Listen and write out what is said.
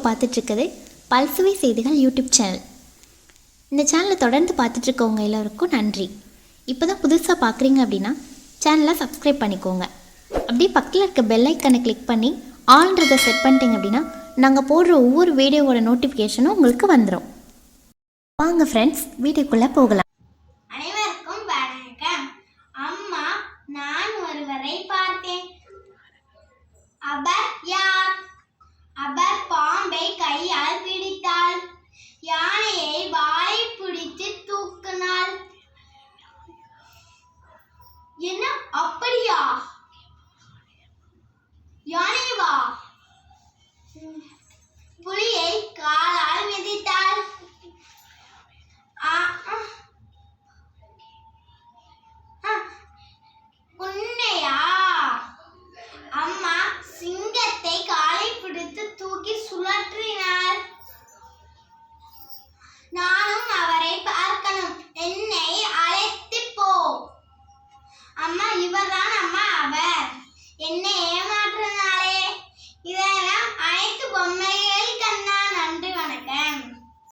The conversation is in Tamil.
பார்த்துட்ருக்குது பல்சுவை செய்திகள் யூடியூப் சேனல். இந்த சேனலை தொடர்ந்து பார்த்துட்ருக்கவங்க எல்லோருக்கும் நன்றி. இப்போ தான் புதுசாக பார்க்குறீங்க அப்படின்னா சேனலை சப்ஸ்கிரைப் பண்ணிக்கோங்க. அப்படியே பக்கத்தில் இருக்க பெல் ஐக்கனை கிளிக் பண்ணி ஆல்ன்றதை செட் பண்ணிட்டீங்க அப்படின்னா நாங்கள் போடுற ஒவ்வொரு வீடியோவோட நோட்டிஃபிகேஷனும் உங்களுக்கு வந்துடும். வாங்க ஃப்ரெண்ட்ஸ், வீடியோக்குள்ளே போகலாம். அனைவருக்கும் வணக்கம். அம்மா, நான் ஒருவரை பார்த்தேன். அவர் யார்? அவர் பாம்பை கையால் பிடித்தாள்.